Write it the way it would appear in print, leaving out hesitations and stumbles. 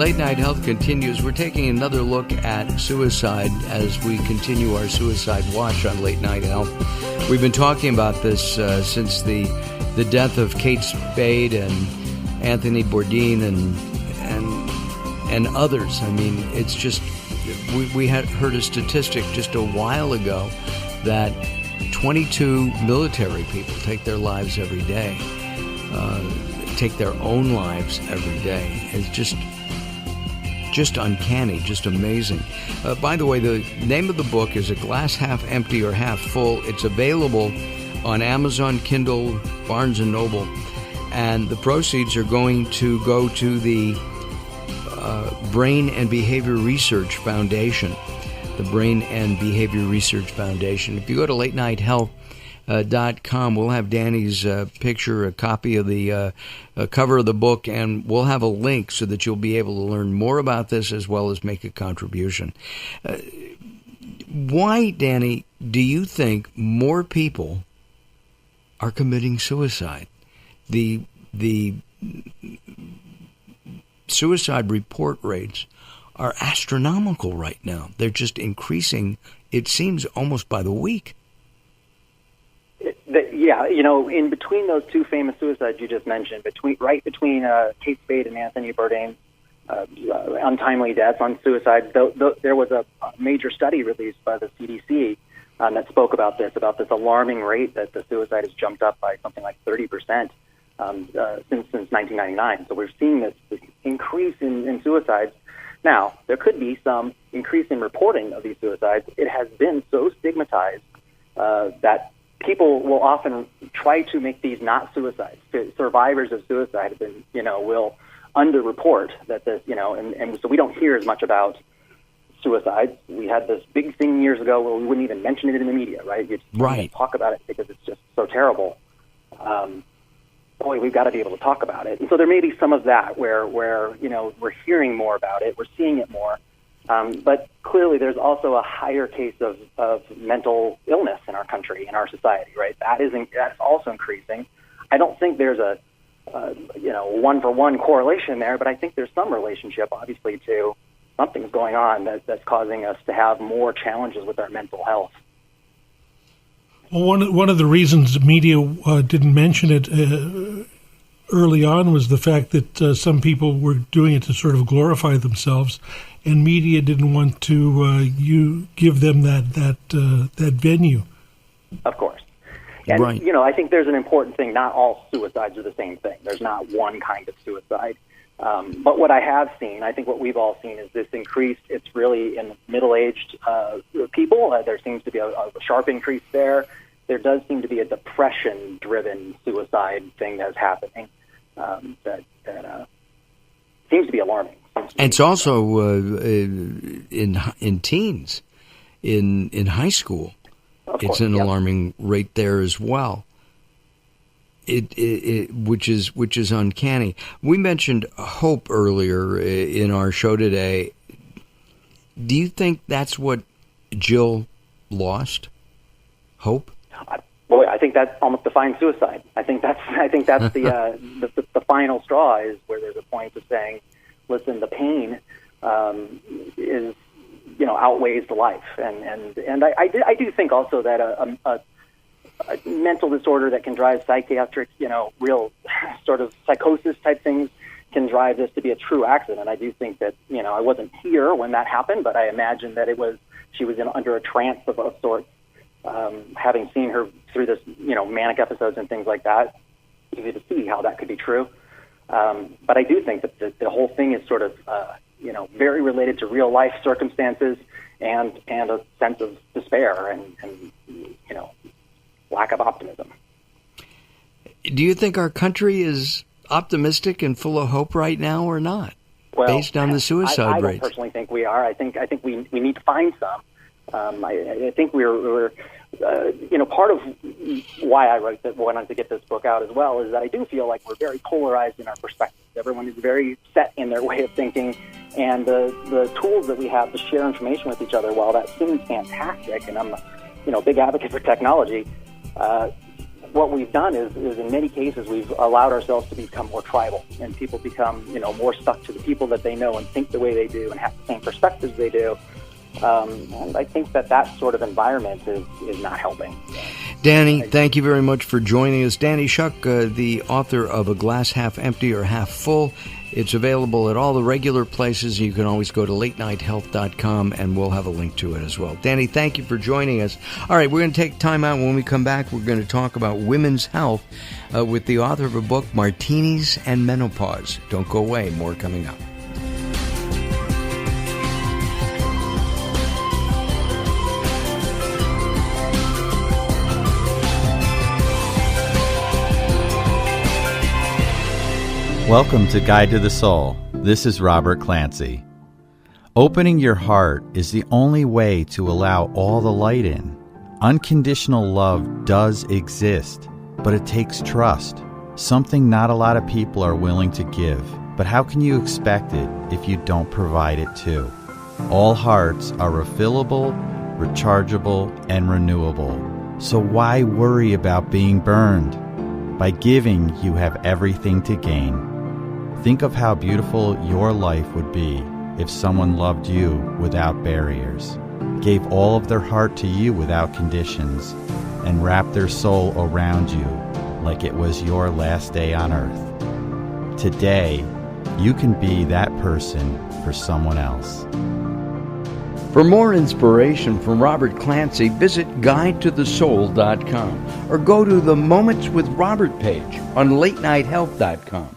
Late Night Health continues. We're taking another look at suicide as we continue our suicide watch on Late Night Health. We've been talking about this since the death of Kate Spade and Anthony Bourdain and others. I mean, it's just, we had heard a statistic just a while ago that 22 military people take their lives every day, take their own lives every day. It's just uncanny, just amazing. By the way, the name of the book is A Glass Half Empty or Half Full. It's available on Amazon, Kindle, Barnes & Noble, and the proceeds are going to go to the Brain and Behavior Research Foundation. The Brain and Behavior Research Foundation. If you go to latenighthealth.com, we'll have Danny's picture, a copy of the cover of the book, and we'll have a link so that you'll be able to learn more about this as well as make a contribution. Why, Danny, do you think more people are committing suicide? The suicide report rates are astronomical right now. They're just increasing, it seems, almost by the week. Yeah, in between those two famous suicides you just mentioned, between Kate Spade and Anthony Bourdain, untimely deaths on suicide, there was a major study released by the CDC that spoke about this alarming rate that the suicide has jumped up by something like 30% since 1999. So we're seeing this increase in suicides. Now, there could be some increase in reporting of these suicides. It has been so stigmatized that people will often try to make these not suicides. Survivors of suicide have been, will underreport that this, and so we don't hear as much about suicides. We had this big thing years ago where we wouldn't even mention it in the media, right? You just right. Talk about it because it's just so terrible. Boy, we've got to be able to talk about it. And so there may be some of that where we're hearing more about it, we're seeing it more. But clearly there's also a higher case of mental illness in our country, in our society, right? That's also increasing. I don't think there's a one-for-one correlation there, but I think there's some relationship, obviously, to something's going on that's causing us to have more challenges with our mental health. Well, one of the reasons the media didn't mention it early on was the fact that some people were doing it to sort of glorify themselves, and media didn't want to give them that venue. Of course. And, right. I think there's an important thing. Not all suicides are the same thing. There's not one kind of suicide. But what I have seen, I think what we've all seen, is this increase. It's really in middle-aged people. There seems to be a sharp increase there. There does seem to be a depression-driven suicide thing that's happening that seems to be alarming. And it's also in teens, in high school. It's an alarming rate there as well. Which is uncanny. We mentioned hope earlier in our show today. Do you think that's what Jill lost? Hope? Boy, I think that almost defines suicide. I think that's the final straw, is where there's a point of saying, listen, the pain is outweighs the life, and I do think also that a mental disorder that can drive psychiatric, real sort of psychosis type things can drive this to be a true accident. I do think that, I wasn't here when that happened, but I imagine that she was under a trance of sorts, having seen her through this, manic episodes and things like that. Easy to see how that could be true. But I do think that the whole thing is sort of, very related to real life circumstances and a sense of despair and lack of optimism. Do you think our country is optimistic and full of hope right now, or not? Well, based on the suicide rates, I personally think we are. I think we need to find some. I think we're part of why I wanted to get this book out as well is that I do feel like we're very polarized in our perspectives. Everyone is very set in their way of thinking, and the tools that we have to share information with each other, while that seems fantastic, and I'm a big advocate for technology, what we've done is in many cases we've allowed ourselves to become more tribal, and people become more stuck to the people that they know and think the way they do and have the same perspectives they do. And I think that sort of environment is not helping. Danny, thank you very much for joining us. Danny Schuck, the author of A Glass Half Empty or Half Full. It's available at all the regular places. You can always go to latenighthealth.com, and we'll have a link to it as well. Danny, thank you for joining us. All right, we're going to take time out. When we come back, we're going to talk about women's health with the author of a book, Martinis and Menopause. Don't go away. More coming up. Welcome to Guide to the Soul. This is Robert Clancy. Opening your heart is the only way to allow all the light in. Unconditional love does exist, but it takes trust, something not a lot of people are willing to give. But how can you expect it if you don't provide it too? All hearts are refillable, rechargeable, and renewable. So why worry about being burned? By giving, you have everything to gain. Think of how beautiful your life would be if someone loved you without barriers, gave all of their heart to you without conditions, and wrapped their soul around you like it was your last day on earth. Today, you can be that person for someone else. For more inspiration from Robert Clancy, visit guidetothesoul.com or go to the Moments with Robert page on latenighthealth.com.